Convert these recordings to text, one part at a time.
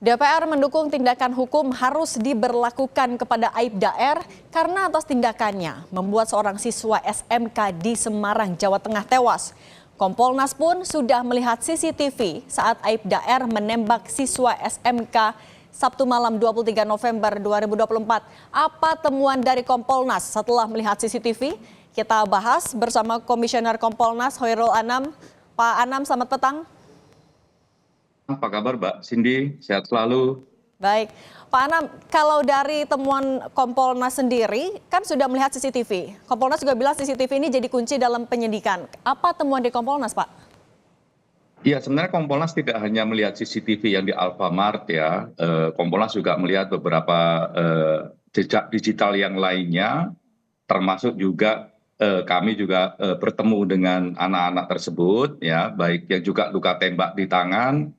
DPR mendukung tindakan hukum harus diberlakukan kepada Aibda R karena atas tindakannya membuat seorang siswa SMK di Semarang, Jawa Tengah tewas. Kompolnas pun sudah melihat CCTV saat Aibda R menembak siswa SMK Sabtu malam 23 November 2024. Apa temuan dari Kompolnas setelah melihat CCTV? Kita bahas bersama Komisioner Kompolnas Hoirul Anam. Pak Anam, selamat petang. Apa kabar Mbak Cindy? Sehat selalu. Baik, Pak Anam, kalau dari temuan Kompolnas sendiri kan sudah melihat CCTV. Kompolnas juga bilang CCTV ini jadi kunci dalam penyidikan. Apa temuan di Kompolnas, Pak? Ya, sebenarnya Kompolnas tidak hanya melihat CCTV yang di Alfamart ya. Kompolnas juga melihat beberapa jejak digital yang lainnya, termasuk juga kami juga bertemu dengan anak-anak tersebut, ya, baik yang juga luka tembak di tangan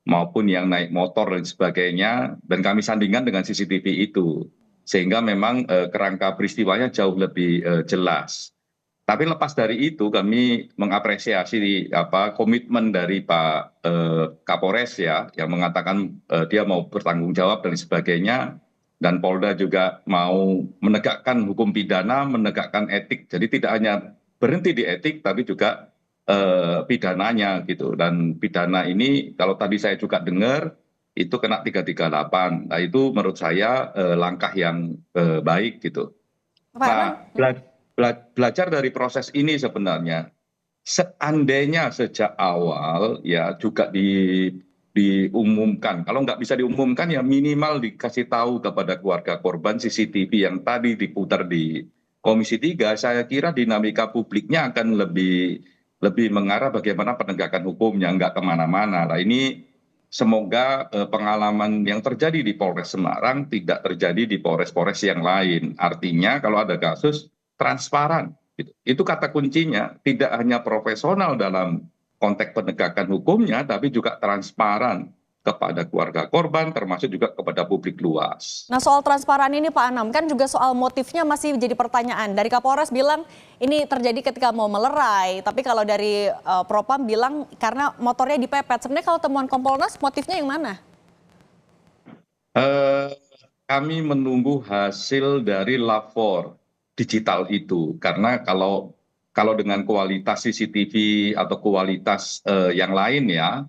maupun yang naik motor dan sebagainya, dan kami sandingkan dengan CCTV itu, sehingga memang kerangka peristiwanya jauh lebih jelas. Tapi lepas dari itu kami mengapresiasi komitmen dari Pak Kapolres ya, yang mengatakan dia mau bertanggung jawab dan sebagainya, dan Polda juga mau menegakkan hukum pidana, menegakkan etik. Jadi tidak hanya berhenti di etik, tapi juga pidananya gitu. Dan pidana ini kalau tadi saya juga dengar itu kena 338. Nah itu menurut saya langkah yang baik gitu. Pak Anam? Nah belajar dari proses ini sebenarnya, seandainya sejak awal ya juga diumumkan, kalau nggak bisa diumumkan ya minimal dikasih tahu kepada keluarga korban CCTV yang tadi diputar di Komisi 3, saya kira dinamika publiknya akan lebih mengarah bagaimana penegakan hukumnya, nggak kemana-mana. Nah ini semoga pengalaman yang terjadi di Polres Semarang tidak terjadi di Polres-Polres yang lain. Artinya kalau ada kasus transparan, itu kata kuncinya, tidak hanya profesional dalam konteks penegakan hukumnya, tapi juga transparan kepada keluarga korban, termasuk juga kepada publik luas. Nah, soal transparan ini Pak Anam, kan juga soal motifnya masih jadi pertanyaan. Dari Kapolres bilang ini terjadi ketika mau melerai, tapi kalau dari Propam bilang karena motornya dipepet. Sebenarnya kalau temuan Kompolnas motifnya yang mana? Kami menunggu hasil dari lapor digital itu, karena kalau dengan kualitas CCTV atau kualitas yang lain ya,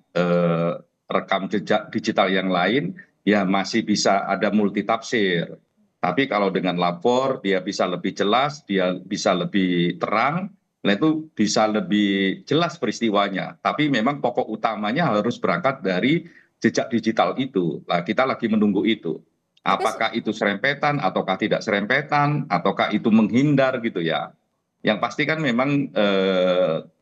rekam jejak digital yang lain ya masih bisa ada multitafsir. Tapi kalau dengan lapor dia bisa lebih jelas, dia bisa lebih terang, nah itu bisa lebih jelas peristiwanya. Tapi memang pokok utamanya harus berangkat dari jejak digital itu. Nah, kita lagi menunggu itu. Apakah itu serempetan ataukah tidak serempetan, ataukah itu menghindar gitu ya. Yang pasti kan memang 4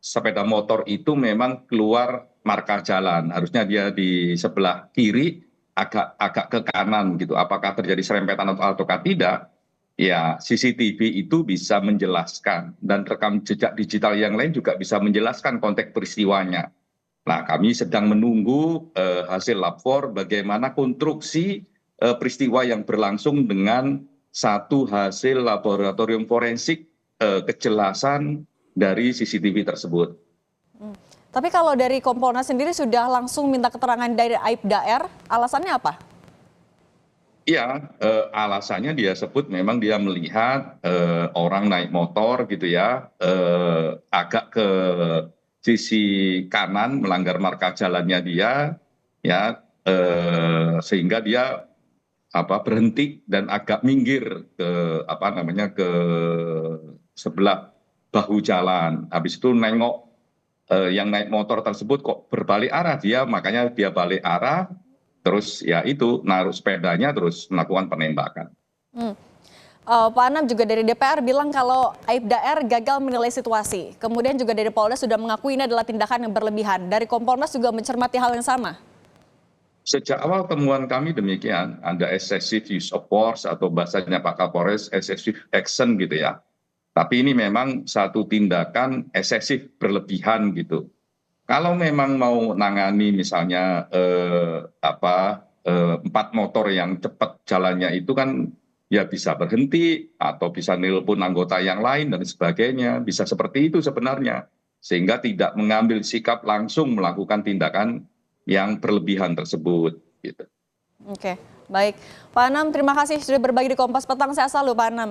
sepeda motor itu memang keluar marka jalan, harusnya dia di sebelah kiri agak ke kanan gitu. Apakah terjadi serempetan ataukah tidak, ya CCTV itu bisa menjelaskan, dan rekam jejak digital yang lain juga bisa menjelaskan konteks peristiwanya. Nah kami sedang menunggu hasil lapor bagaimana konstruksi peristiwa yang berlangsung dengan satu hasil laboratorium forensik kejelasan dari CCTV tersebut. Tapi kalau dari Kompolnas sendiri sudah langsung minta keterangan dari Aibda R, alasannya apa? Iya, alasannya dia sebut memang dia melihat orang naik motor gitu ya, agak ke sisi kanan melanggar marka jalannya dia, ya, sehingga dia berhenti dan agak minggir ke ke sebelah bahu jalan. Habis itu nengok yang naik motor tersebut kok berbalik arah, makanya dia balik arah, terus ya itu naruh sepedanya terus melakukan penembakan. Pak Anam, juga dari DPR bilang kalau Aibda R gagal menilai situasi. Kemudian juga dari Polda sudah mengakui ini adalah tindakan yang berlebihan. Dari Kompolnas juga mencermati hal yang sama. Sejak awal temuan kami demikian, ada excessive use of force atau bahasanya Pak Kapolres excessive action gitu ya. Tapi ini memang satu tindakan eksesif berlebihan gitu. Kalau memang mau nangani misalnya 4 motor yang cepat jalannya itu kan ya bisa berhenti atau bisa nelpon anggota yang lain dan sebagainya, bisa seperti itu sebenarnya, sehingga tidak mengambil sikap langsung melakukan tindakan yang berlebihan tersebut. Gitu. Oke, baik. Pak Anam, terima kasih sudah berbagi di Kompas Petang. Sehat selalu, Pak Anam.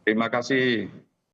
Terima kasih.